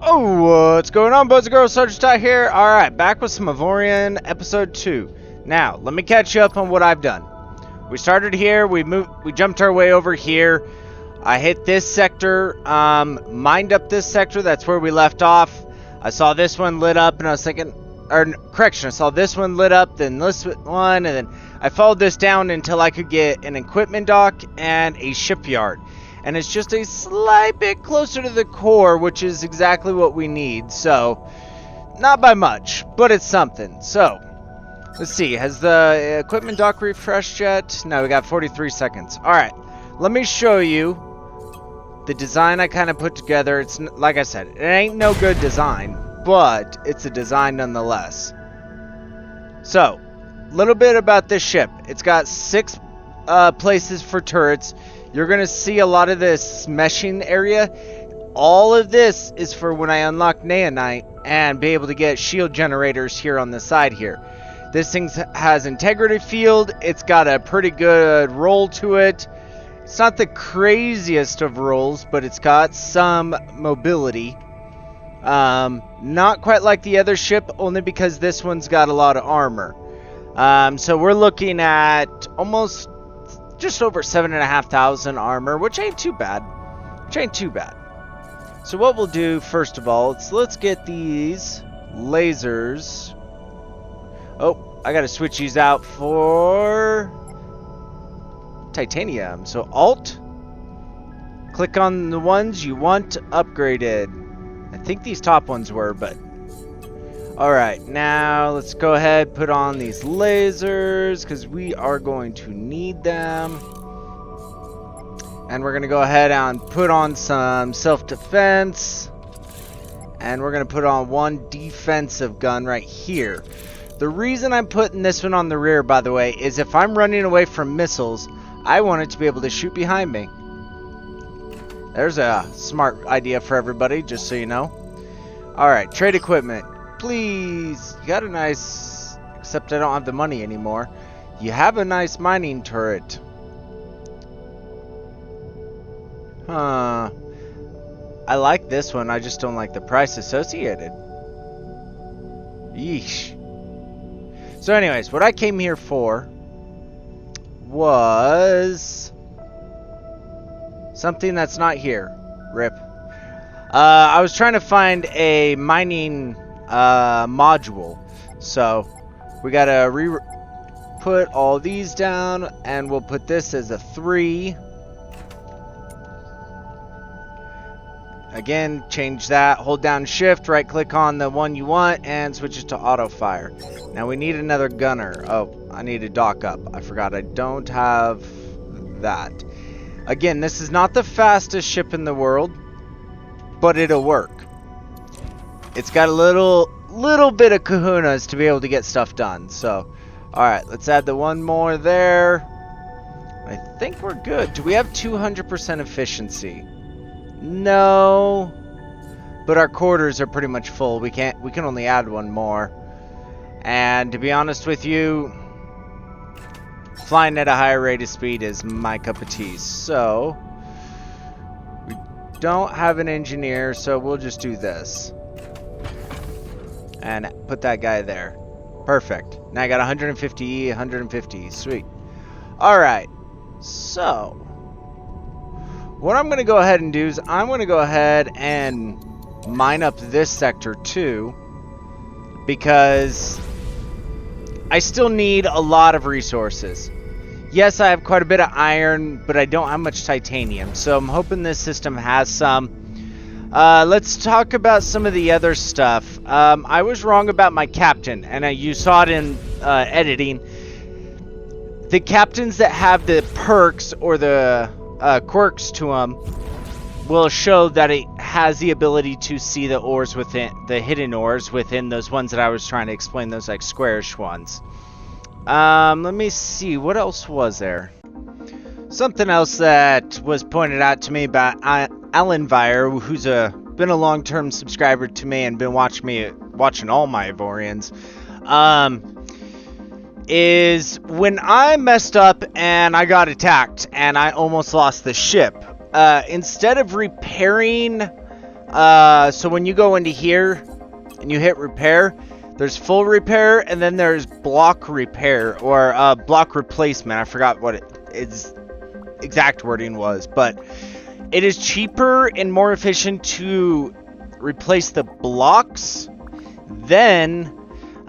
Oh, what's going on, boys and girls? Sergeant Ty here. Alright, back with some Avorion episode 2. Now, let me catch you up on what I've done. We started here, we jumped our way over here. I hit this sector, mined up this sector, that's where we left off. I saw this one lit up and I was thinking, I saw this one lit up, then this one, and then I followed this down until I could get an equipment dock and a shipyard. And it's just a slight bit closer to the core, which is exactly what we need. So, not by much, but it's something. So, let's see. Has the equipment dock refreshed yet? No, we got 43 seconds. Alright, let me show you the design I kind of put together. It's, like I said, it ain't no good design, but it's a design nonetheless. So, a little bit about this ship. It's got 6 places for turrets. You're going to see a lot of this meshing area. All of this is for when I unlock Naonite and be able to get shield generators here on the side here. This thing has integrity field. It's got a pretty good roll to it. It's not the craziest of rolls, but it's got some mobility. Not quite like the other ship, only because this one's got a lot of armor. So we're looking at almost just over 7,500 armor, which ain't too bad. So what we'll do first of all, let's get these lasers. Oh, I gotta switch these out for titanium. So Alt, click on the ones you want upgraded. I think these top ones were, but alright, now let's go ahead, put on these lasers, because we are going to need them. And we're going to go ahead and put on some self-defense. And we're going to put on one defensive gun right here. The reason I'm putting this one on the rear, by the way, is if I'm running away from missiles, I want it to be able to shoot behind me. There's a smart idea for everybody, just so you know. Alright, trade equipment. Please, you got a nice, except I don't have the money anymore. You have a nice mining turret. Huh. I like this one, I just don't like the price associated. Yeesh. So anyways, what I came here for was something that's not here. RIP. I was trying to find a mining module, so we gotta put all these down, and we'll put this as a 3. Again, change that, hold down shift, right click on the one you want, and switch it to auto fire. Now we need another gunner. Oh, I need to dock up. I forgot I don't have that. Again, this is not the fastest ship in the world, but it'll work. It's got a little bit of kahunas to be able to get stuff done. So, alright, let's add the one more there. I think we're good. Do we have 200% efficiency? No. But our quarters are pretty much full. We can only add one more. And to be honest with you, flying at a higher rate of speed is my cup of tea. So, we don't have an engineer, so we'll just do this. And put that guy there. Perfect. Now I got 150, 150. Sweet. Alright. So, what I'm going to go ahead and do is I'm going to go ahead and mine up this sector too, because I still need a lot of resources. Yes, I have quite a bit of iron, but I don't have much titanium. So I'm hoping this system has some. Let's talk about some of the other stuff. I was wrong about my captain, and you saw it in editing. The captains that have the perks or the quirks to them will show that it has the ability to see the ores within, the hidden ores within those ones that I was trying to explain, those like squarish ones. Let me see, what else was there? Something else that was pointed out to me about Alan Vire, who's been a long-term subscriber to me and been watching all my Avorions, is when I messed up and I got attacked and I almost lost the ship. Instead of repairing So when you go into here and you hit repair, there's full repair, and then there's block repair, or block replacement. I forgot what its exact wording was, but it is cheaper and more efficient to replace the blocks than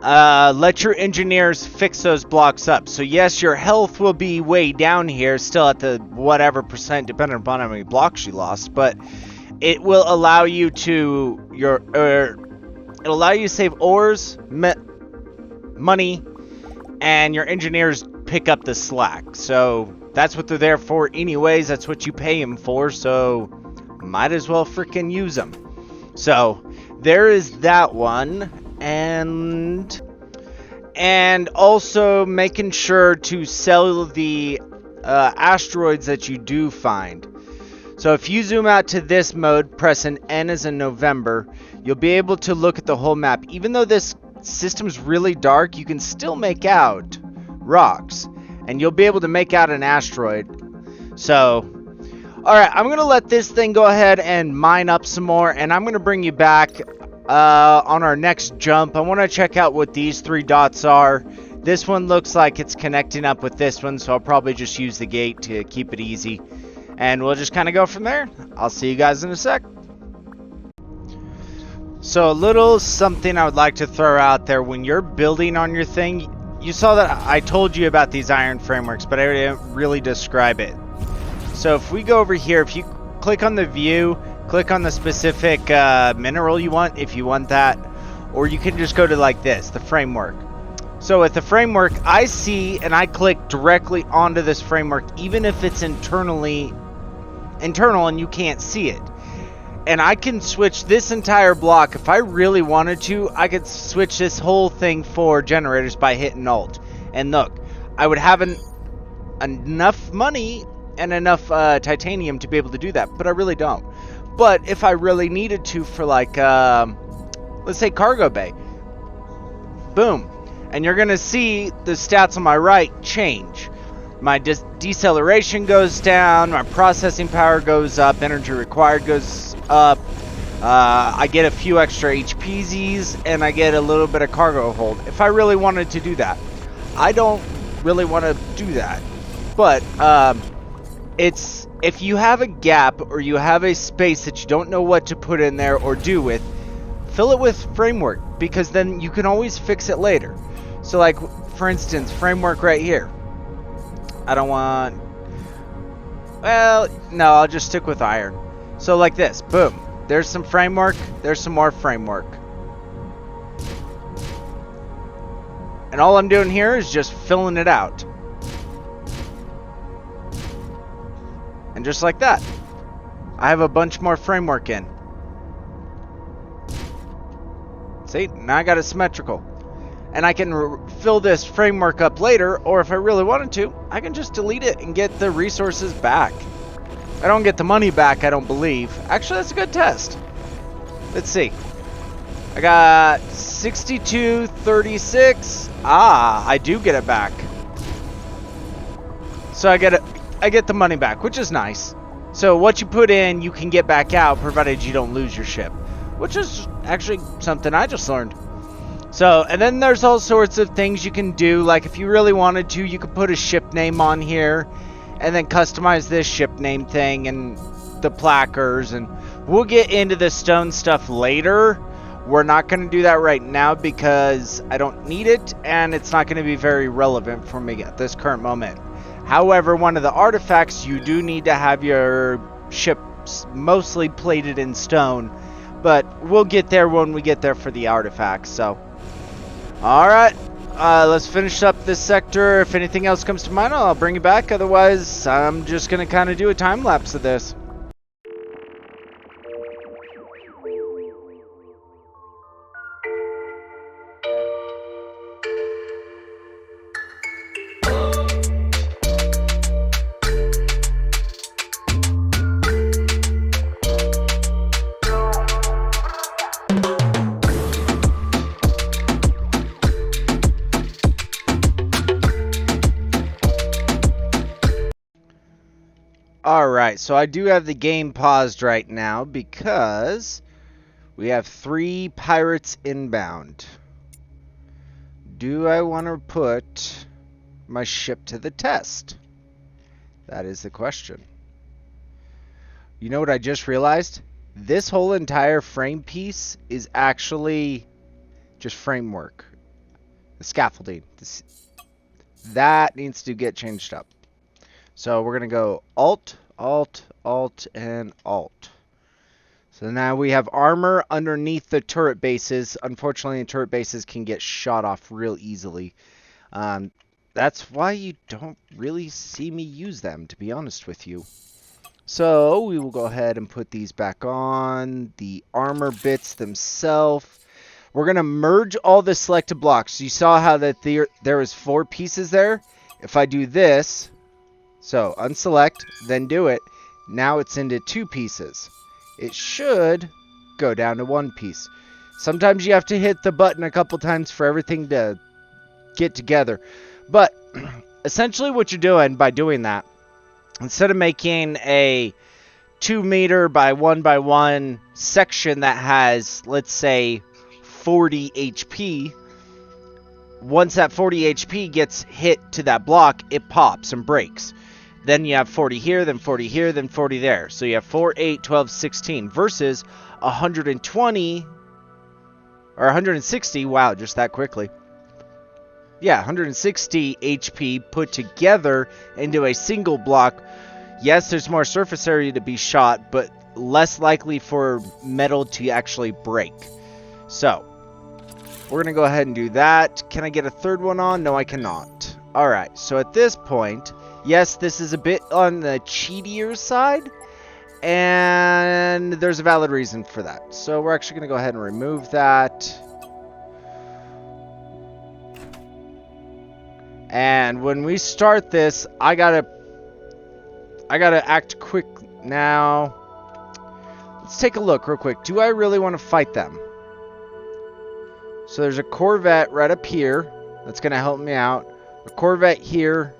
let your engineers fix those blocks up. So yes, your health will be way down here, still at the whatever percent, depending upon how many blocks you lost, but it will allow you to it'll allow you to save ores, money, and your engineers pick up the slack. So that's what they're there for anyways. That's what you pay them for, so might as well freaking use them. So there is that one. And also making sure to sell the asteroids that you do find. So if you zoom out to this mode, pressing N as in November, you'll be able to look at the whole map. Even though this system's really dark, you can still make out rocks, and you'll be able to make out an asteroid. So, alright, I'm going to let this thing go ahead and mine up some more, and I'm going to bring you back on our next jump. I want to check out what these 3 dots are. This one looks like it's connecting up with this one, so I'll probably just use the gate to keep it easy. And we'll just kind of go from there. I'll see you guys in a sec. So a little something I would like to throw out there. When you're building on your thing, you saw that I told you about these iron frameworks, but I didn't really describe it. So if we go over here, if you click on the view, click on the specific mineral you want, if you want that, or you can just go to like this, the framework. So with the framework, I see and I click directly onto this framework, even if it's internal and you can't see it. And I can switch this entire block. If I really wanted to, I could switch this whole thing for generators by hitting Alt. And look, I would have enough money and enough titanium to be able to do that, but I really don't. But if I really needed to for like, let's say cargo bay, boom. And you're going to see the stats on my right change. My deceleration goes down, my processing power goes up, energy required goes up, I get a few extra HPZs, and I get a little bit of cargo hold. If I really wanted to do that. I don't really want to do that. But, it's, if you have a gap or you have a space that you don't know what to put in there or do with, fill it with framework, because then you can always fix it later. So like, for instance, framework right here. I don't want, well, no, I'll just stick with iron. So like this, boom, there's some framework, there's some more framework. And all I'm doing here is just filling it out. And just like that, I have a bunch more framework in. See, now I got it symmetrical. And I can fill this framework up later, or if I really wanted to, I can just delete it and get the resources back. I don't get the money back, I don't believe. Actually, that's a good test. Let's see. I got 62.36. Ah, I do get it back. So I get the money back, which is nice. So what you put in, you can get back out, provided you don't lose your ship. Which is actually something I just learned. So, and then there's all sorts of things you can do. Like if you really wanted to, you could put a ship name on here. And then customize this ship name thing and the placards. And we'll get into the stone stuff later. We're not going to do that right now because I don't need it. And it's not going to be very relevant for me at this current moment. However, one of the artifacts, you do need to have your ship mostly plated in stone. But we'll get there when we get there for the artifacts. So, alright. Let's finish up this sector. If anything else comes to mind, I'll bring you back. Otherwise, I'm just going to kind of do a time lapse of this. Alright, so I do have the game paused right now because We have 3 pirates inbound. Do I want to put my ship to the test? That is the question. You know what I just realized? This whole entire frame piece is actually just framework. The scaffolding. That needs to get changed up. So we're going to go Alt, Alt, Alt, and Alt. So now we have armor underneath the turret bases. Unfortunately, the turret bases can get shot off real easily. That's why you don't really see me use them, to be honest with you. So we will go ahead and put these back on. The armor bits themselves. We're going to merge all the selected blocks. You saw how that there was 4 pieces there. If I do this, so unselect, then do it. Now it's into 2 pieces. It should go down to 1 piece. Sometimes you have to hit the button a couple times for everything to get together. But essentially what you're doing by doing that, instead of making a 2 meter by 1 by 1 section that has, let's say, 40 HP, once that 40 HP gets hit to that block, it pops and breaks. Then you have 40 here, then 40 here, then 40 there. So you have 4, 8, 12, 16 versus 120 or 160. Wow, just that quickly. Yeah, 160 HP put together into a single block. Yes, there's more surface area to be shot, but less likely for metal to actually break. So, we're going to go ahead and do that. Can I get a third one on? No, I cannot. Alright, so at this point, yes, this is a bit on the cheatier side, and there's a valid reason for that. So we're actually going to go ahead and remove that. And when we start this, I gotta act quick now. Let's take a look real quick. Do I really want to fight them? So there's a Corvette right up here that's going to help me out. A Corvette here.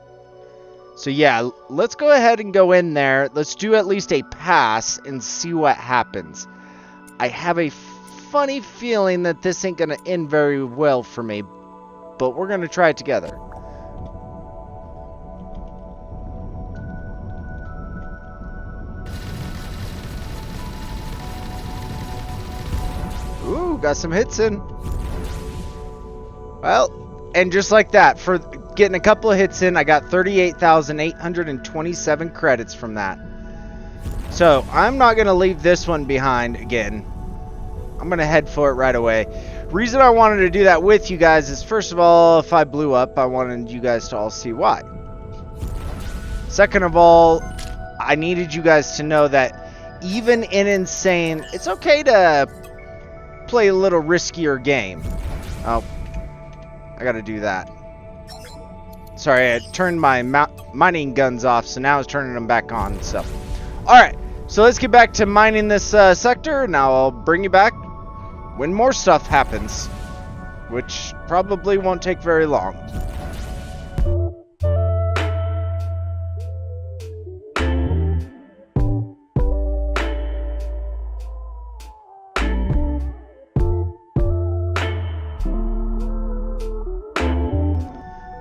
So yeah, let's go ahead and go in there. Let's do at least a pass and see what happens. I have a funny feeling that this ain't going to end very well for me, but we're going to try it together. Ooh, got some hits in. Well, and just like that, for getting a couple of hits in, I got 38,827 credits from that. So, I'm not going to leave this one behind again. I'm going to head for it right away. Reason I wanted to do that with you guys is, first of all, if I blew up, I wanted you guys to all see why. Second of all, I needed you guys to know that even in Insane, it's okay to play a little riskier game. Oh, I gotta do that. Sorry, I turned my mining guns off, so now it's turning them back on and stuff. Alright, so let's get back to mining this sector. Now I'll bring you back when more stuff happens, which probably won't take very long.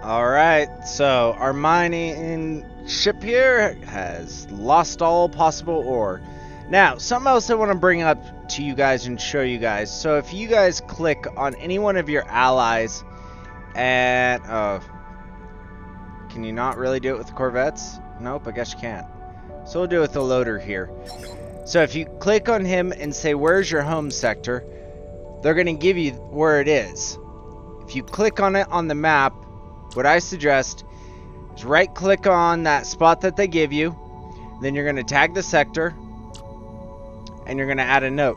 Alright, so our mining ship here has lost all possible ore. Now, something else I want to bring up to you guys and show you guys. So if you guys click on any one of your allies and... can you not really do it with the Corvettes? Nope, I guess you can't. So we'll do it with the loader here. So if you click on him and say, where's your home sector? They're going to give you where it is. If you click on it on the map, what I suggest is right click on that spot that they give you, then you're going to tag the sector and you're going to add a note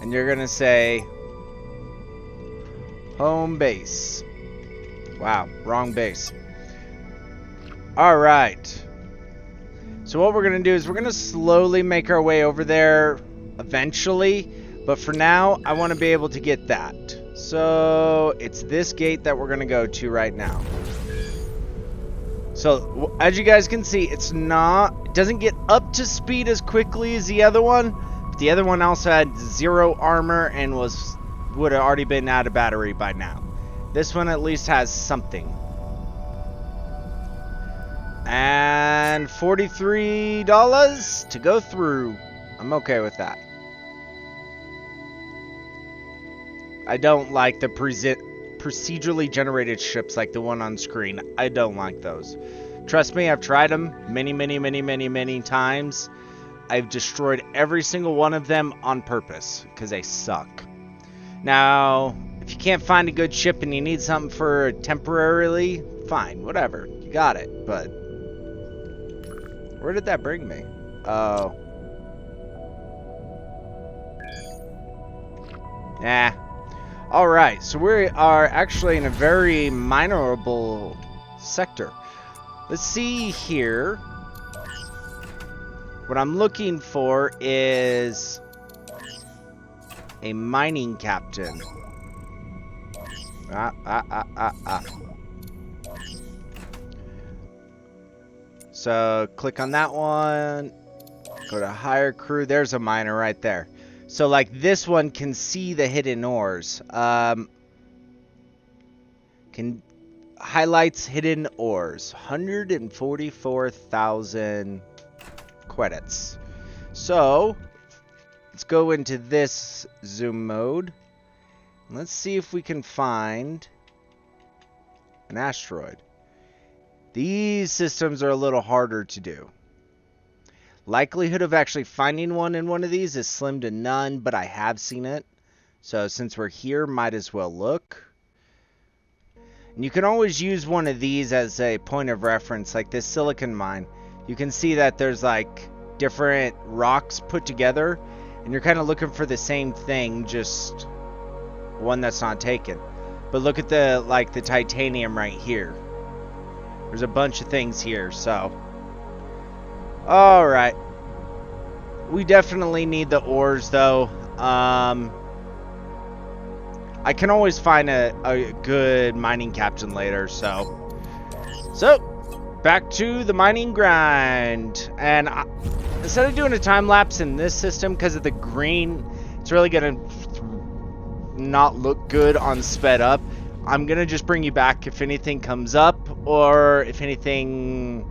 and you're going to say home base. Wow, wrong base. Alright, so what we're going to do is we're going to slowly make our way over there eventually, but for now I want to be able to get that. So it's this gate that we're going to go to right now. So as you guys can see, it doesn't get up to speed as quickly as the other one, The other one also had 0 armor and would have already been out of battery by now. This one at least has something. And $43 to go through. I'm okay with that. I don't like the procedurally generated ships like the one on screen. I don't like those. Trust me, I've tried them many times. I've destroyed every single one of them on purpose because they suck. Now, if you can't find a good ship and you need something for temporarily, fine, whatever. You got it, but where did that bring me? Oh. Nah. Alright, so we are actually in a very minerable sector. Let's see here. What I'm looking for is a mining captain. So click on that one. Go to hire crew. There's a miner right there. So like this one can see the hidden ores. Highlights hidden ores. 144,000 credits. So let's go into this zoom mode. Let's see if we can find an asteroid. These systems are a little harder to do. Likelihood of actually finding one in one of these is slim to none, but I have seen it. So since we're here, might as well look. And you can always use one of these as a point of reference, like this silicon mine. You can see that there's like different rocks put together, and you're kind of looking for the same thing, just one that's not taken. But look at the titanium right here. There's a bunch of things here, so. Alright. We definitely need the ores, though. I can always find a good mining captain later, so. So, back to the mining grind. And instead of doing a time lapse in this system, because of the green, it's really going to not look good on sped up. I'm going to just bring you back if anything comes up, or if anything,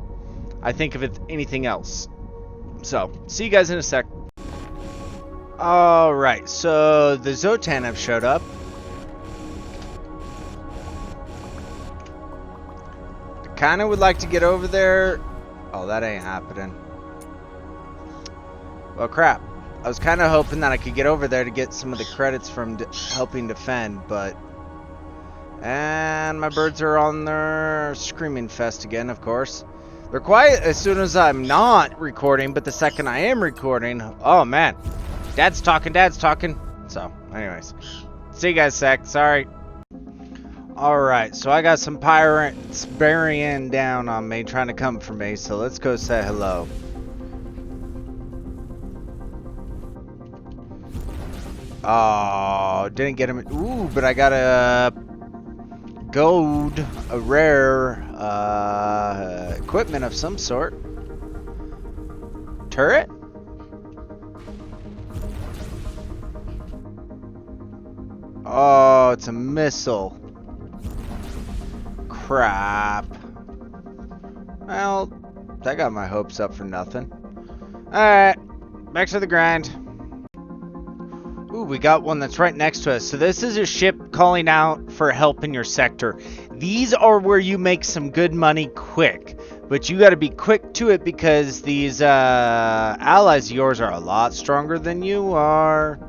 I think of it, anything else. So, see you guys in a sec. Alright, so the Zotan have showed up. I kind of would like to get over there. Oh, that ain't happening. Well, crap. I was kind of hoping that I could get over there to get some of the credits from helping defend, but... And my birds are on their screaming fest again, of course. They're quiet as soon as I'm not recording, but the second I am recording... Oh, man. Dad's talking. So, anyways. See you guys sec. Sorry. Alright, so I got some pirates bearing down on me, trying to come for me, so let's go say hello. Oh, didn't get him. Ooh, but I got a gold, a rare equipment of some sort. Turret? Oh, it's a missile. Crap. Well, that got my hopes up for nothing. Alright, back to the grind. Ooh, we got one that's right next to us. So this is a ship calling out for help in your sector. These are where you make some good money quick. But you got to be quick to it because these allies of yours are a lot stronger than you are.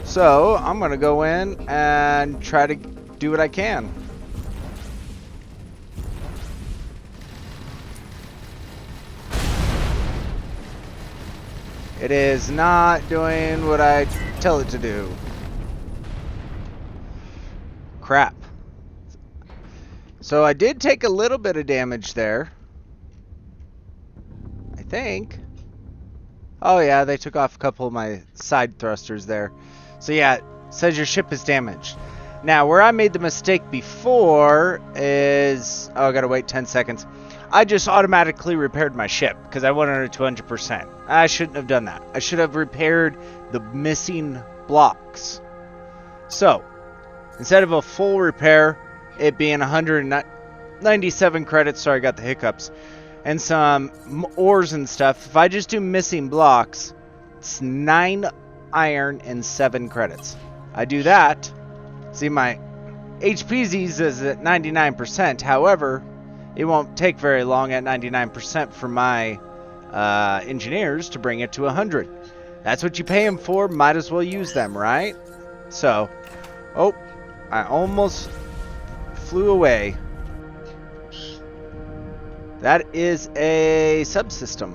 So I'm going to go in and try to do what I can. It is not doing what I tell it to do. Crap. So I did take a little bit of damage there. I think. Oh yeah, they took off a couple of my side thrusters there. So yeah, it says your ship is damaged. Now, where I made the mistake before is... Oh, I gotta wait 10 seconds. I just automatically repaired my ship because I wanted it to 100%. I shouldn't have done that. I should have repaired the missing blocks. So, instead of a full repair, it being 197 credits, sorry I got the hiccups, and some ores and stuff, if I just do missing blocks, it's 9 iron and 7 credits. I do that, see my HPZs is at 99%, however, it won't take very long at 99% for my engineers to bring it to 100. That's what you pay them for, might as well use them, right? So, oh, I almost flew away. That is a subsystem.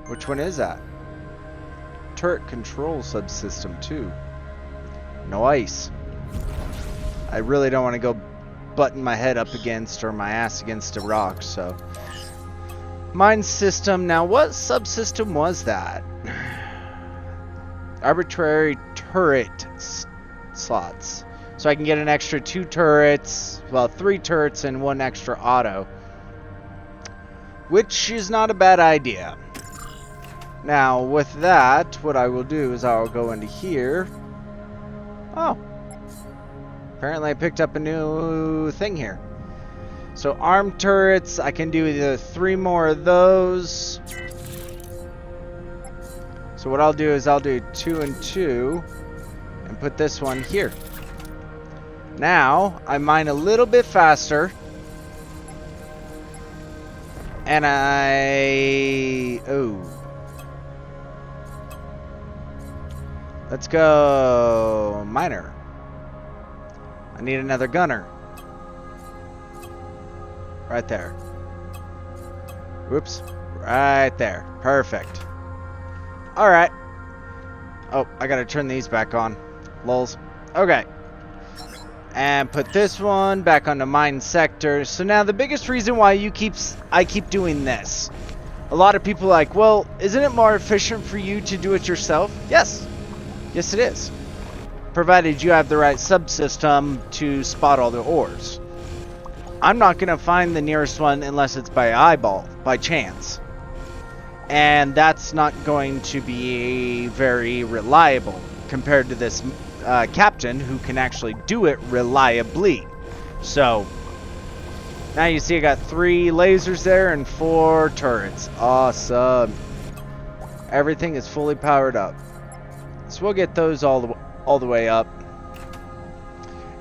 Which one is that? Turret control subsystem too. Nice. I really don't want to go button my head up against or my ass against a rock, so. Mine system. Now, what subsystem was that? Arbitrary turret slots. So I can get an extra 2 turrets, well, 3 turrets and 1 extra auto. Which is not a bad idea. Now, with that, what I will do is I'll go into here. Oh. Apparently I picked up a new thing here. So armed turrets, I can do either 3 more of those. So what I'll do is I'll do 2 and 2 and put this one here. Now I mine a little bit faster. And let's go miner. I need another gunner. Right there. Whoops. Right there. Perfect. Alright. Oh, I gotta turn these back on. Lols. Okay. And put this one back onto mine sector. So now the biggest reason why I keep doing this. A lot of people are like, well, isn't it more efficient for you to do it yourself? Yes. Yes, it is. Provided you have the right subsystem to spot all the ores. I'm not going to find the nearest one unless it's by eyeball, by chance. And that's not going to be very reliable compared to this captain who can actually do it reliably. So, now you see I got 3 lasers there and 4 turrets. Awesome. Everything is fully powered up. So we'll get those all the way up.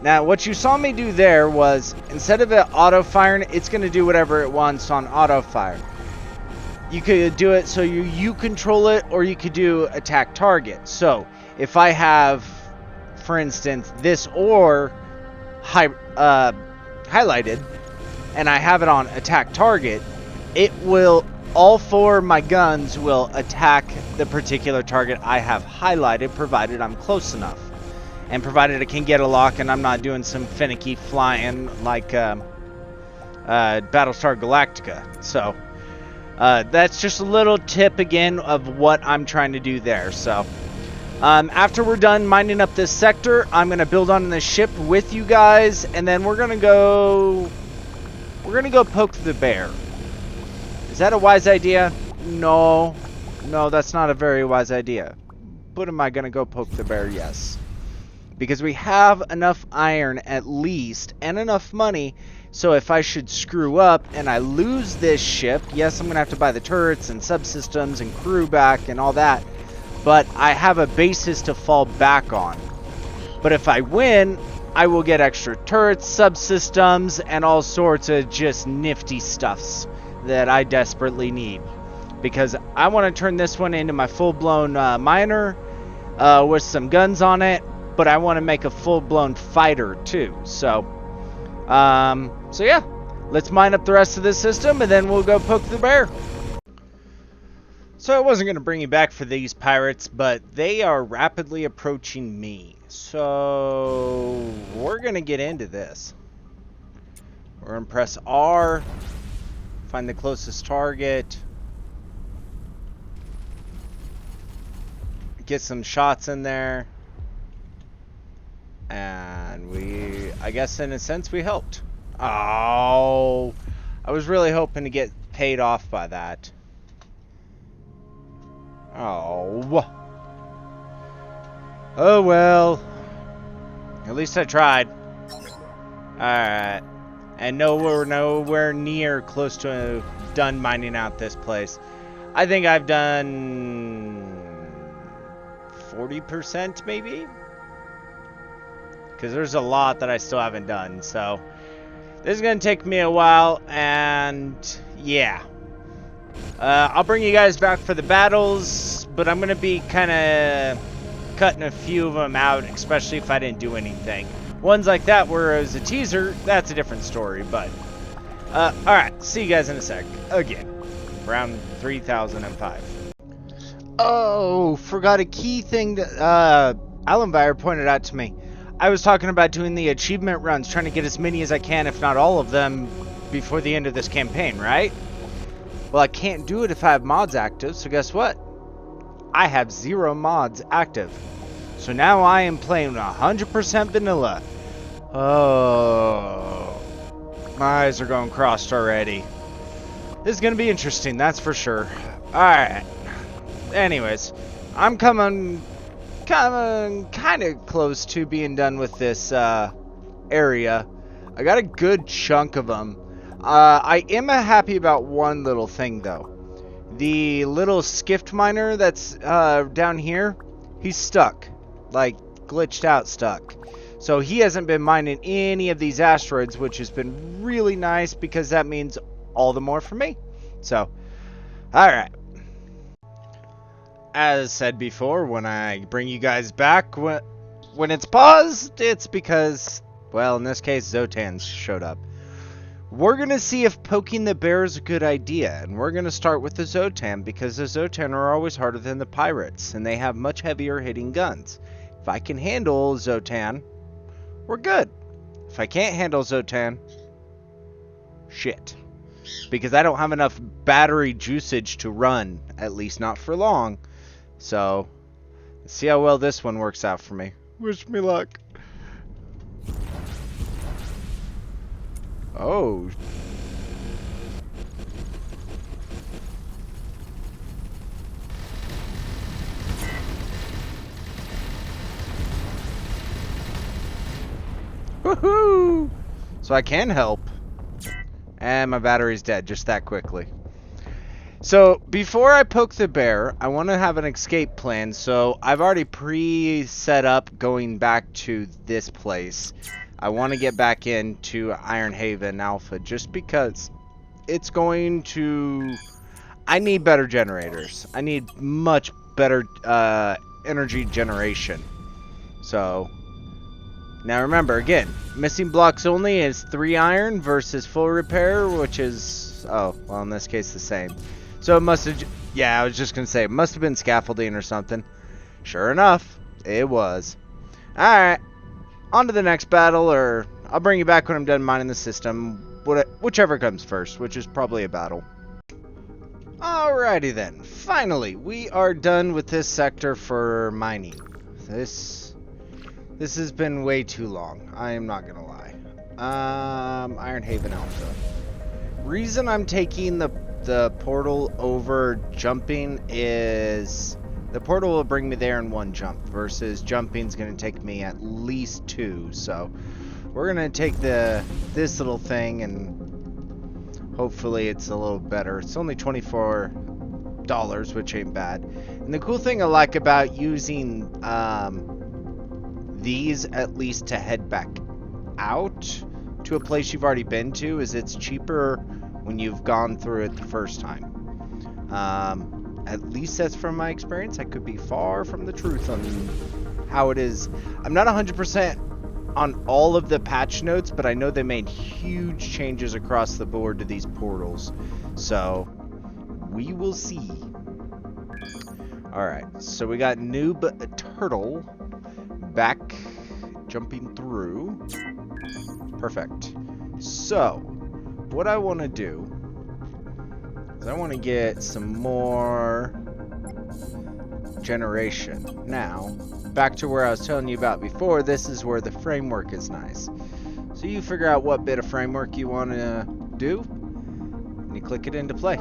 Now, what you saw me do there was, instead of it auto-firing, it's going to do whatever it wants on auto-fire. You could do it so you control it, or you could do attack target. So, if I have, for instance, this ore highlighted, and I have it on attack target, it will, all 4 of my guns will attack the particular target I have highlighted, provided I'm close enough. And provided I can get a lock and I'm not doing some finicky flying like Battlestar Galactica. So, that's just a little tip again of what I'm trying to do there. So, after we're done mining up this sector, I'm going to build on the ship with you guys. And then we're going to go poke the bear. Is that a wise idea? No. No, that's not a very wise idea. But am I going to go poke the bear? Yes. Because we have enough iron at least, and enough money, so if I should screw up and I lose this ship, yes, I'm going to have to buy the turrets and subsystems and crew back and all that, but I have a basis to fall back on. But if I win, I will get extra turrets, subsystems, and all sorts of just nifty stuffs that I desperately need. Because I want to turn this one into my full-blown miner with some guns on it. But I want to make a full-blown fighter too. So yeah, let's mine up the rest of this system and then we'll go poke the bear. So I wasn't going to bring you back for these pirates, but they are rapidly approaching me. So we're going to get into this. We're going to press R, find the closest target, get some shots in there. And I guess in a sense we helped. Oh, I was really hoping to get paid off by that. Oh. Oh well. At least I tried. Alright. And we're nowhere near close to done mining out this place. I think I've done 40% maybe? Because there's a lot that I still haven't done, so this is going to take me a while, and yeah. I'll bring you guys back for the battles, but I'm going to be kind of cutting a few of them out, especially if I didn't do anything. Ones like that where it was a teaser, that's a different story, but alright, see you guys in a sec. Again, round 3005. Oh, forgot a key thing that Alanvire pointed out to me. I was talking about doing the achievement runs, trying to get as many as I can, if not all of them, before the end of this campaign, right? Well, I can't do it if I have mods active, so guess what? I have 0 mods active. So now I am playing 100% vanilla. Oh, my eyes are going crossed already. This is going to be interesting, that's for sure. Alright. Anyways, I'm coming kind of close to being done with this area. I got a good chunk of them. I am happy about one little thing, though. The little skift miner that's down here, he's stuck. Like, glitched out stuck. So he hasn't been mining any of these asteroids, which has been really nice because that means all the more for me. So, alright. As said before, when I bring you guys back, when it's paused, it's because, well, in this case, Zotan's showed up. We're going to see if poking the bear is a good idea, and we're going to start with the Zotan, because the Zotan are always harder than the pirates, and they have much heavier hitting guns. If I can handle Zotan, we're good. If I can't handle Zotan, shit. Because I don't have enough battery juicage to run, at least not for long. So, let's see how well this one works out for me. Wish me luck. Oh. Woohoo! So I can help. And my battery's dead just that quickly. So, before I poke the bear, I want to have an escape plan. So, I've already pre-set up going back to this place. I want to get back into Iron Haven Alpha just because it's going to... I need better generators. I need much better energy generation. So, now remember, again, missing blocks only is 3 iron versus full repair, which is... Oh, well, in this case, the same. So it must have... Yeah, I was just going to say, it must have been scaffolding or something. Sure enough, it was. Alright. On to the next battle, or I'll bring you back when I'm done mining the system. Whichever comes first, which is probably a battle. Alrighty then. Finally, we are done with this sector for mining. This has been way too long. I am not going to lie. Iron Haven Alpha. Reason I'm taking the portal over jumping is the portal will bring me there in 1 jump versus jumping's going to take me at least 2. So we're going to take this little thing and hopefully it's a little better. It's only $24, which ain't bad. And the cool thing I like about using these at least to head back out to a place you've already been to is it's cheaper when you've gone through it the first time. At least that's from my experience. I could be far from the truth on how it is. I'm not 100% on all of the patch notes, but I know they made huge changes across the board to these portals. So, we will see. Alright, so we got Noob Turtle back jumping through. Perfect. So, what I want to do is I want to get some more generation. Now, back to where I was telling you about before, this is where the framework is nice. So you figure out what bit of framework you want to do. And you click it into play.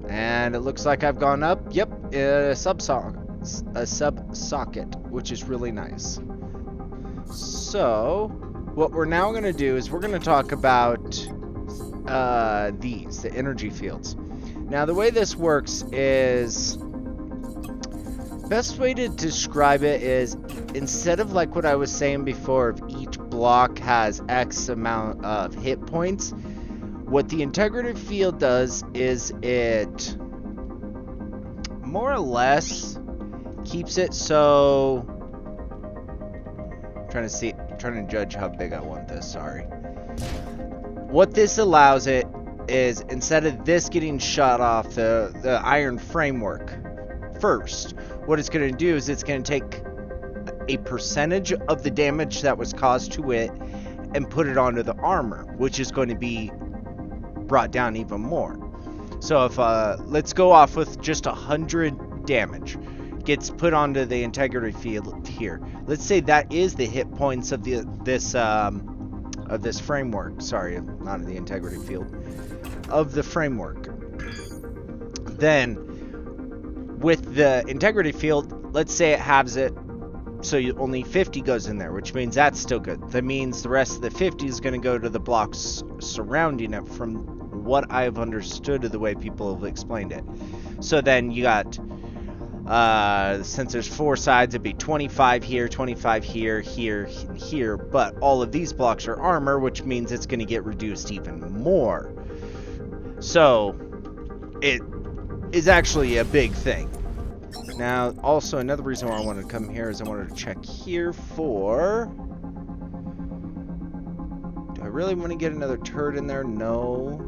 And it looks like I've gone up. Yep, a sub socket, which is really nice. So, what we're now going to do is we're going to talk about the energy fields. Now, the way this works is, best way to describe it is, instead of like what I was saying before, if each block has X amount of hit points, what the integrity field does is it more or less keeps it so... I'm trying to judge how big I want this, sorry. What this allows it is, instead of this getting shot off the iron framework first, what it's going to do is it's going to take a percentage of the damage that was caused to it and put it onto the armor, which is going to be brought down even more. So if let's go off with just 100 damage gets put onto the integrity field here. Let's say that is the hit points of this framework. Sorry, not of the integrity field, of the framework. Then with the integrity field, let's say it halves it, so only 50 goes in there, which means that's still good. That means the rest of the 50 is going to go to the blocks surrounding it, from what I've understood of the way people have explained it. So then you got, since there's 4 sides, it'd be 25 here, 25 here, here, and here, but all of these blocks are armor, which means it's going to get reduced even more. So it is actually a big thing. Now, also, another reason why I wanted to come here is I wanted to check here for... Do I really want to get another turret in there? No.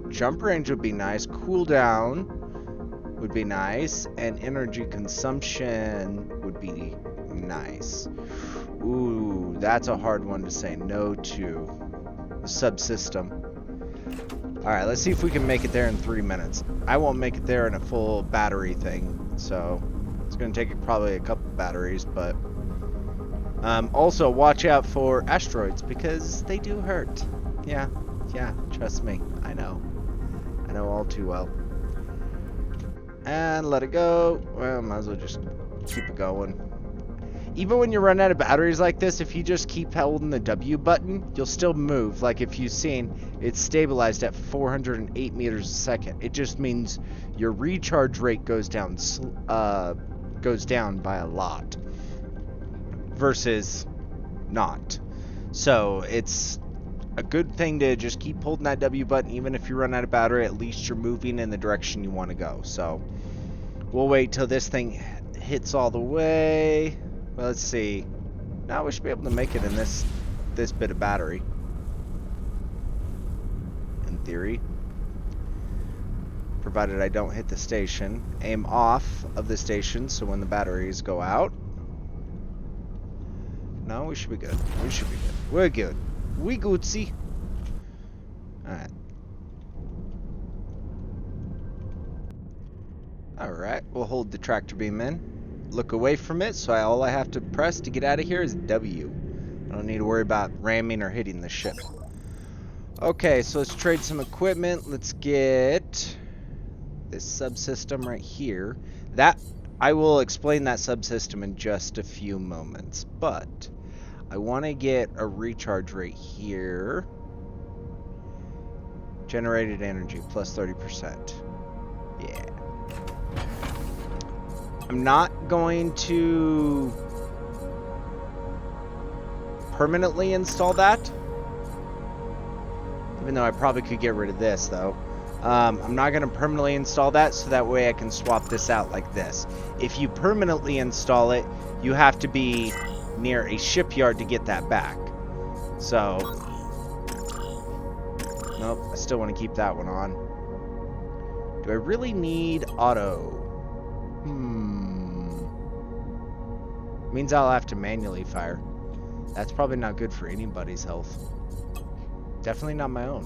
Jump range would be nice. Cooldown would be nice. And energy consumption would be nice. Ooh, that's a hard one to say no to. The subsystem. Alright, let's see if we can make it there in 3 minutes. I won't make it there in a full battery thing, so it's going to take probably a couple batteries, but also watch out for asteroids, because they do hurt. Yeah, trust me, I know all too well. And let it go. Well, might as well just keep it going. Even when you run out of batteries like this, if you just keep holding the W button, you'll still move. Like if you've seen, it's stabilized at 408 meters a second. It just means your recharge rate goes down by a lot versus not. So it's a good thing to just keep holding that W button. Even if you run out of battery, at least you're moving in the direction you want to go. So we'll wait till this thing hits all the way. Well, let's see. Now we should be able to make it in this bit of battery. In theory. Provided I don't hit the station. Aim off of the station so when the batteries go out. No, we should be good. We should be good. We're good. We Gucci. Alright. Alright, we'll hold the tractor beam in. Look away from it, so all I have to press to get out of here is W. I don't need to worry about ramming or hitting the ship. Okay, so let's trade some equipment. Let's get this subsystem right here. I will explain that subsystem in just a few moments, but I want to get a recharge rate here. Generated energy plus 30%. Yeah. I'm not going to permanently install that, even though I probably could get rid of this though. I'm not going to permanently install that, so that way I can swap this out like this. If you permanently install it, you have to be near a shipyard to get that back. So, nope, I still want to keep that one on. Do I really need auto? Means I'll have to manually fire. That's probably not good for anybody's health. Definitely not my own.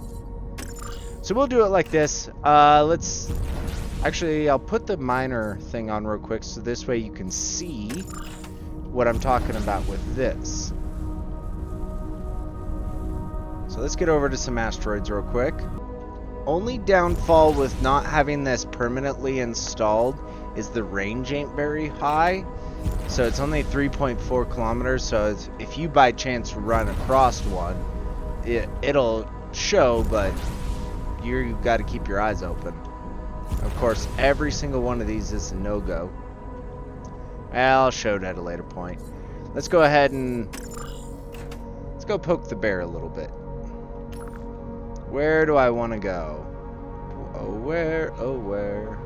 So we'll do it like this. Let's... Actually, I'll put the miner thing on real quick, so this way you can see what I'm talking about with this. So let's get over to some asteroids real quick. Only downfall with not having this permanently installed is the range ain't very high. So it's only 3.4 kilometers. So if you by chance run across one, it'll show, but you've got to keep your eyes open. Of course, every single one of these is a no-go. I'll show it at a later point. Let's go ahead and let's go poke the bear a little bit. Where do I want to go? Oh, where? Oh, where?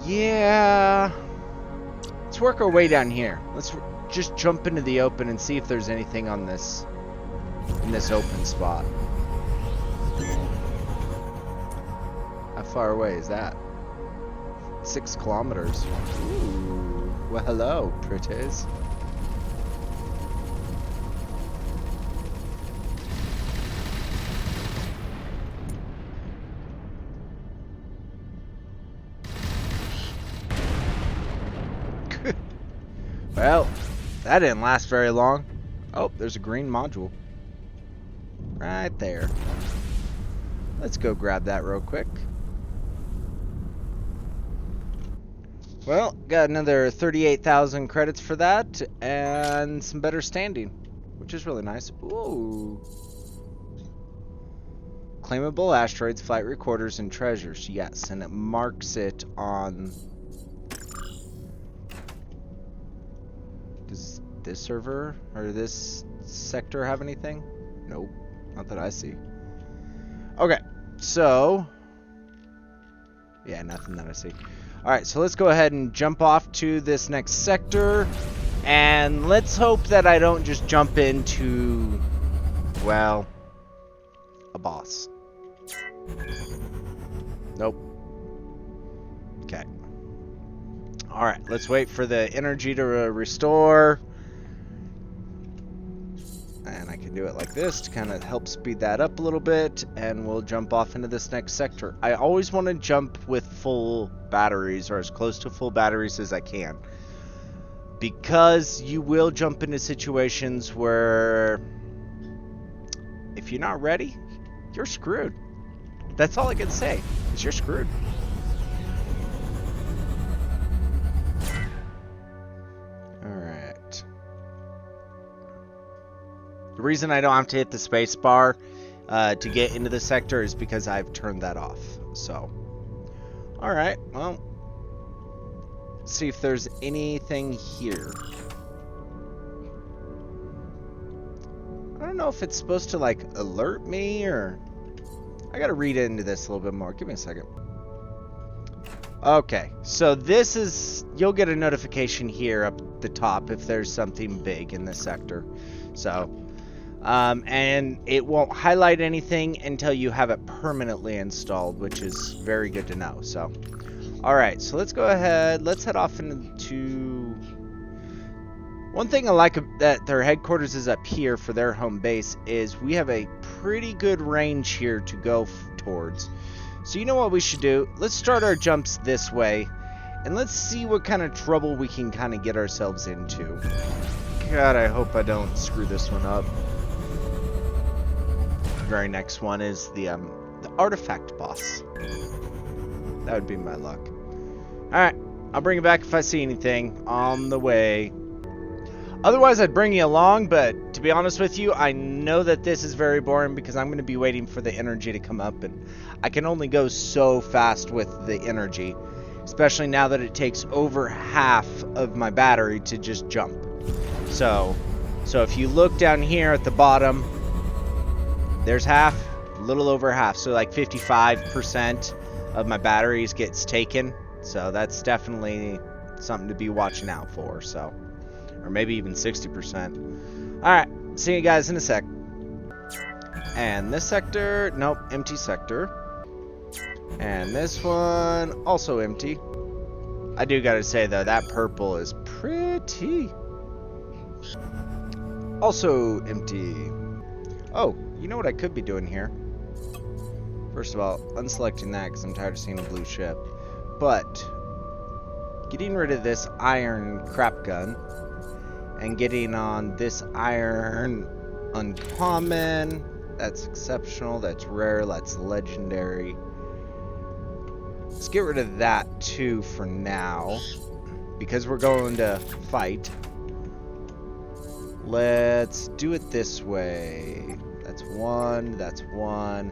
Yeah. Let's work our way down here. Let's just jump into the open and see if there's anything on this in this open spot. How far away is that? 6 kilometers. Ooh. Well, hello, pretties. Well, that didn't last very long. Oh, there's a green module. Right there. Let's go grab that real quick. Well, got another 38,000 credits for that, and some better standing, which is really nice. Ooh. Claimable asteroids, flight recorders, and treasures. Yes, and it marks it on... Does this server or this sector have anything? Nope, not that I see. Okay, so... Yeah, nothing that I see. Alright, so let's go ahead and jump off to this next sector. And let's hope that I don't just jump into, well, a boss. Nope. Okay. Alright, let's wait for the energy to restore. And I can do it like this to kind of help speed that up a little bit, and we'll jump off into this next sector. I always want to jump with full batteries, or as close to full batteries as I can, because you will jump into situations where if you're not ready, you're screwed. That's all I can say, is you're screwed. The reason I don't have to hit the space bar to get into the sector is because I've turned that off. So, alright, well, let's see if there's anything here. I don't know if it's supposed to, like, alert me or... I gotta read into this a little bit more. Give me a second. Okay, so this is... You'll get a notification here up the top if there's something big in this sector. So... and it won't highlight anything until you have it permanently installed, which is very good to know. So, alright, so let's go ahead. Let's head off into... One thing I like that their headquarters is up here for their home base is we have a pretty good range here to go towards. So you know what we should do? Let's start our jumps this way, and let's see what kind of trouble we can kind of get ourselves into. God, I hope I don't screw this one up. Very next one is the artifact boss. That would be my luck. Alright, I'll bring it back if I see anything on the way. Otherwise, I'd bring you along, but to be honest with you, I know that this is very boring because I'm going to be waiting for the energy to come up, and I can only go so fast with the energy, especially now that it takes over half of my battery to just jump. So if you look down here at the bottom, there's half, a little over half, so like 55% of my batteries gets taken. So that's definitely something to be watching out for. So, or maybe even 60%. All right, see you guys in a sec. And this sector, nope, empty sector. And this one, also empty. I do gotta say though, that purple is pretty. Also empty. Oh, you know what I could be doing here? First of all, unselecting that because I'm tired of seeing a blue ship. But getting rid of this iron crap gun and getting on this iron uncommon. That's exceptional. That's rare. That's legendary. Let's get rid of that too for now, because we're going to fight. Let's do it this way. That's one. That's one.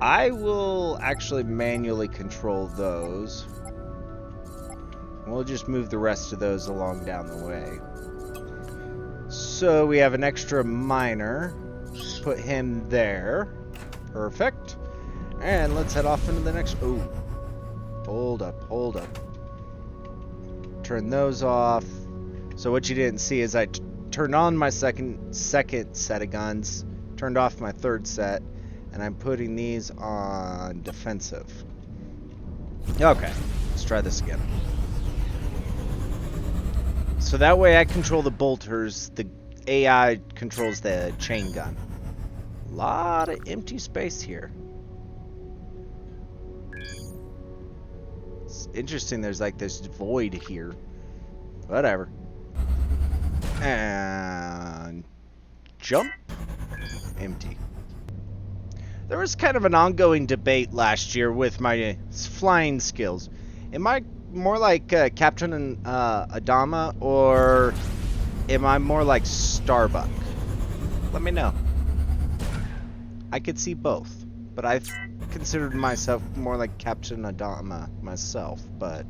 I will actually manually control those. We'll just move the rest of those along down the way. So we have an extra miner. Put him there. Perfect. And let's head off into the next... Oh. Hold up, hold up. Turn those off. So what you didn't see is I turned on my second set of guns, turned off my third set, and I'm putting these on defensive. Okay, let's try this again. So that way I control the bolters, the AI controls the chain gun. A lot of empty space here. It's interesting, there's like this void here. Whatever. And jump. Empty. There was kind of an ongoing debate last year with my flying skills. Am I more like Captain Adama, or am I more like Starbuck? Let me know. I could see both, but I've considered myself more like Captain Adama myself, but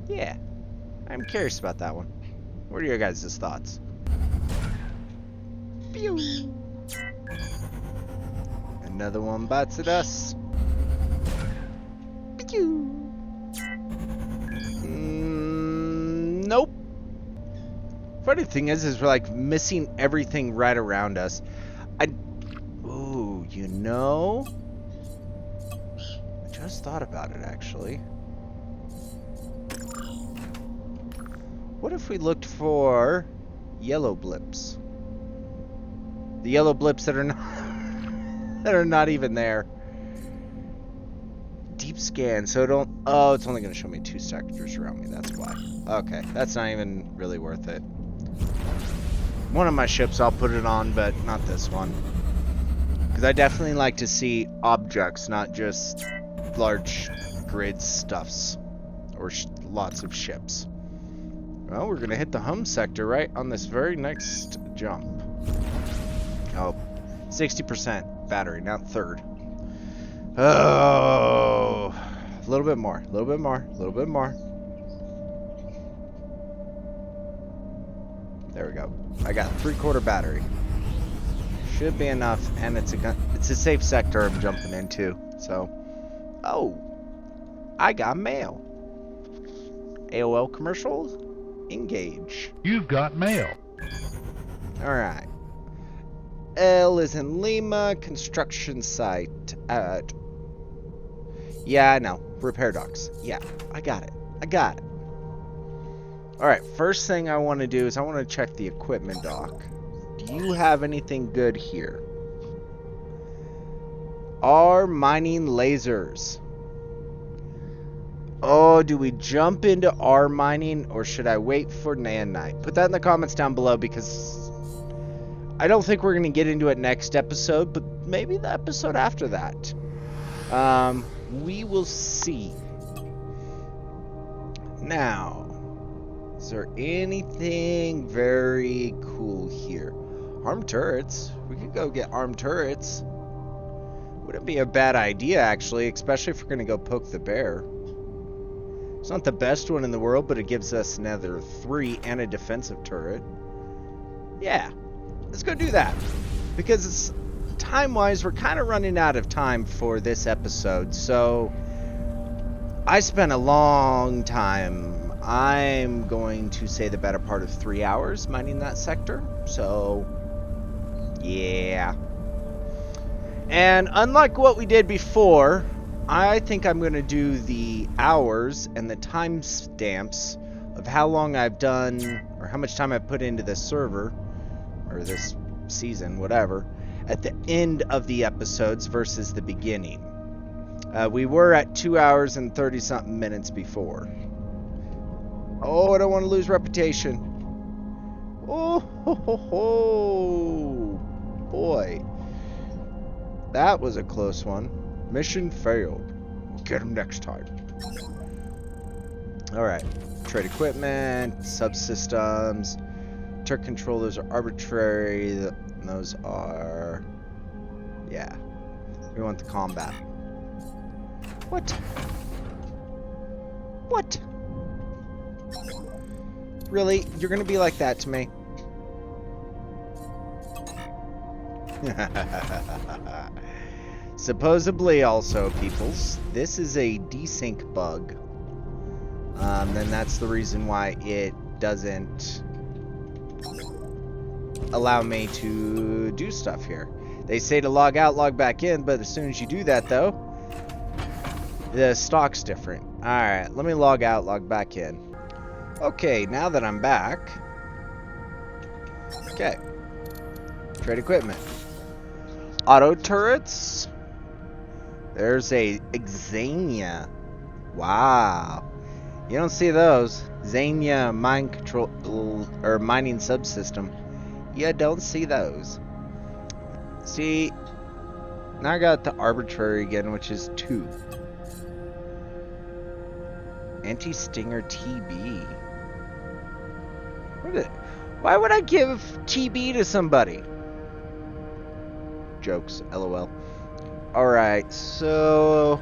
yeah, I'm curious about that one. What are your guys' thoughts? Pew! Another one bites at us. Pew! Nope. Funny thing is we're like missing everything right around us. Ooh, you know, I just thought about it actually. What if we looked for yellow blips? The yellow blips that are not that are not even there. Deep scan, so don't. Oh, it's only going to show me 2 sectors around me. That's why. Okay, that's not even really worth it. One of my ships, I'll put it on, but not this one, because I definitely like to see objects, not just large grid stuffs or lots of ships. Well, we're going to hit the home sector right on this very next jump. Oh, 60% battery, not third. Oh, a little bit more, a little bit more, a little bit more. There we go. I got 3/4 battery. Should be enough, and it's a safe sector I'm jumping into. So, oh, I got mail. AOL commercial, engage. You've got mail. All right. L is in Lima, construction site at... Yeah, I know. Repair docks. Yeah, I got it. I got it. Alright, first thing I want to do is I want to check the equipment dock. Do you have anything good here? Are mining lasers? Oh, do we jump into R mining, or should I wait for nanite? Put that in the comments down below, because I don't think we're going to get into it next episode, but maybe the episode after that. We will see. Now, is there anything very cool here? Armed turrets. We could go get armed turrets. Wouldn't be a bad idea, actually, especially if we're going to go poke the bear. It's not the best one in the world, but it gives us another 3 and a defensive turret. Yeah, let's go do that. Because it's time-wise, we're kind of running out of time for this episode. So, I spent a long time. I'm going to say the better part of 3 hours mining that sector. So, yeah. And unlike what we did before, I think I'm going to do the hours and the time stamps of how long I've done, or how much time I've put into this server, or this season, whatever, at the end of the episodes versus the beginning. We were at 2 hours and 30-something minutes before. Oh, I don't want to lose reputation. Oh, ho, ho, ho. Boy. That was a close one. Mission failed. We'll get him next time. Alright. Trade equipment, subsystems. Turret controllers are arbitrary. Those are... yeah. We want the combat. What? What? Really? You're gonna be like that to me? Supposedly also, peoples, this is a desync bug. Then that's the reason why it doesn't allow me to do stuff here. They say to log out, log back in, but as soon as you do that, though, the stock's different. Alright, let me log out, log back in. Okay, now that I'm back... okay. Trade equipment. Auto turrets. There's a Xania. Wow. You don't see those. Xania mine control or mining subsystem. You don't see those. See, now I got the arbitrary again, which is 2. Anti-Stinger TB. Why would I give TB to somebody? Jokes, LOL. Alright, so...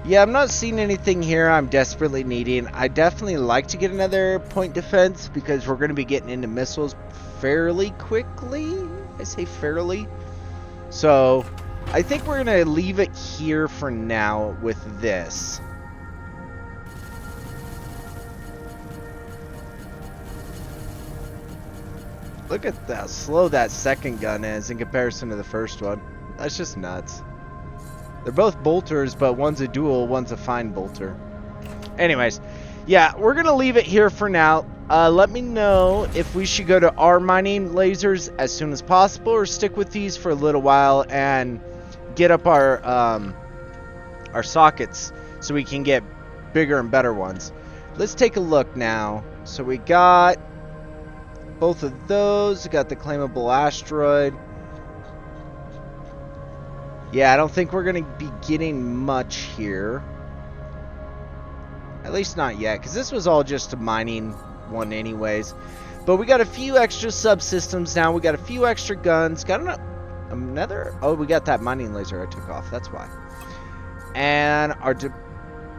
yeah, I'm not seeing anything here I'm desperately needing. I definitely like to get another point defense because we're going to be getting into missiles fairly quickly. I say fairly. So, I think we're going to leave it here for now with this. Look at how slow that second gun is in comparison to the first one. That's just nuts. They're both bolters, but one's a dual, one's a fine bolter. Anyways, yeah, we're going to leave it here for now. Let me know if we should go to our mining lasers as soon as possible or stick with these for a little while and get up our sockets so we can get bigger and better ones. Let's take a look now. So we got both of those. We got the claimable asteroid. Yeah, I don't think we're going to be getting much here. At least not yet, because this was all just a mining one anyways. But we got a few extra subsystems now. We got a few extra guns. Got another... oh, we got that mining laser I took off. That's why. And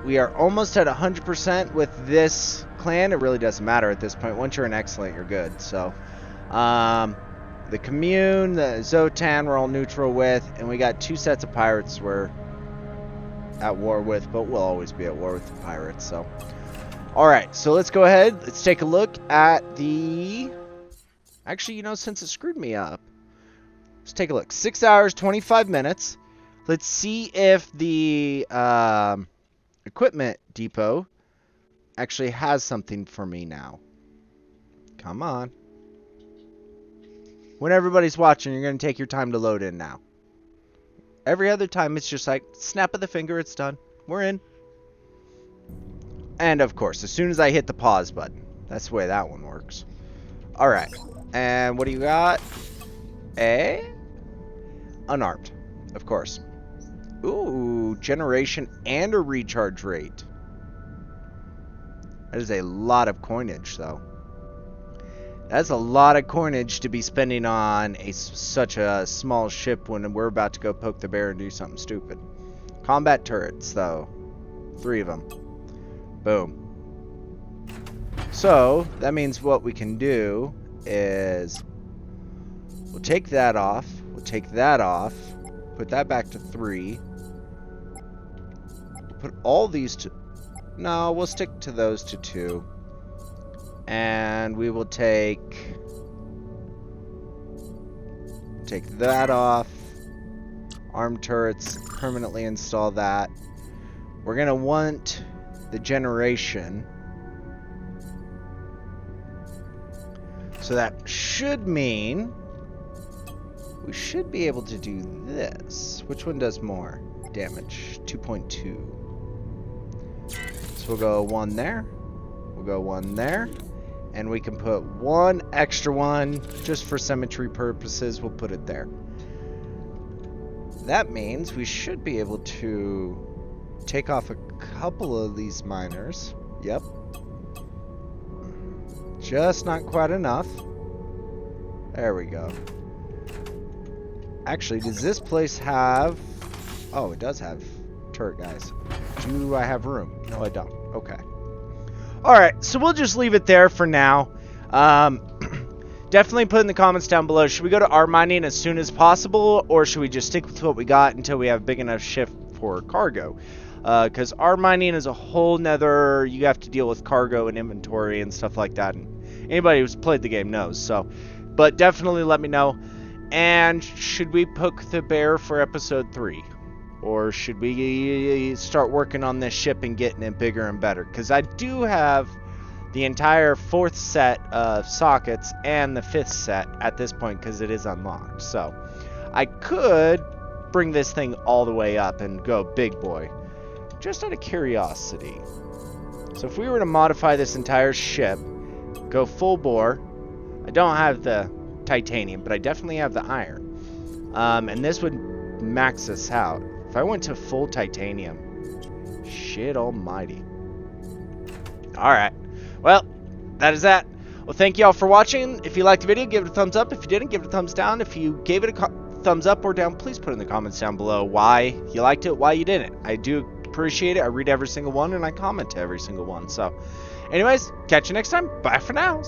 we are almost at 100% with this clan. It really doesn't matter at this point. Once you're an excellent, you're good. So, the commune, the Zotan, we're all neutral with, and we got 2 sets of pirates we're at war with, but we'll always be at war with the pirates. So, all right, so let's go ahead. Let's take a look at the. Actually, you know, since it screwed me up, let's take a look. 6 hours, 25 minutes. Let's see if the equipment depot actually has something for me now. Come on. When everybody's watching, you're going to take your time to load in now. Every other time, it's just like, snap of the finger, it's done. We're in. And, of course, as soon as I hit the pause button. That's the way that one works. Alright. And what do you got? Unarmed. Of course. Ooh, generation and a recharge rate. That is a lot of coinage, though. That's a lot of coinage to be spending on such a small ship when we're about to go poke the bear and do something stupid. Combat turrets, though. 3 of them. Boom. So, that means what we can do is... we'll take that off. We'll take that off. Put that back to 3. Put all these to... no, we'll stick to those to 2. And we will take that off. Armed turrets, permanently install that. We're going to want the generation. So that should mean we should be able to do this. Which one does more damage? 2.2. So we'll go 1 there. We'll go 1 there. And we can put one extra one just for symmetry purposes. We'll put it there. That means we should be able to take off a couple of these miners. Yep. Just not quite enough. There we go. Actually, does this place have... Oh, it does have turret guys. Do I have room? No, I don't. Okay. Alright, so we'll just leave it there for now. Definitely put in the comments down below. Should we go to Armament as soon as possible, or should we just stick with what we got until we have a big enough ship for cargo? Because Armament is a whole nother... You have to deal with cargo and inventory and stuff like that. And anybody who's played the game knows. So, but definitely let me know. And should we poke the bear for episode 3? Or should we start working on this ship and getting it bigger and better? Because I do have the entire 4th set of sockets and the 5th set at this point because it is unlocked. So I could bring this thing all the way up and go big boy. Just out of curiosity. So if we were to modify this entire ship, go full bore. I don't have the titanium, but I definitely have the iron. And this would max us out. If I went to full titanium, shit almighty. Alright, well, that is that. Well, thank you all for watching. If you liked the video, give it a thumbs up. If you didn't, give it a thumbs down. If you gave it a thumbs up or down, please put in the comments down below why you liked it, why you didn't. I do appreciate it. I read every single one, and I comment to every single one. So, anyways, catch you next time. Bye for now.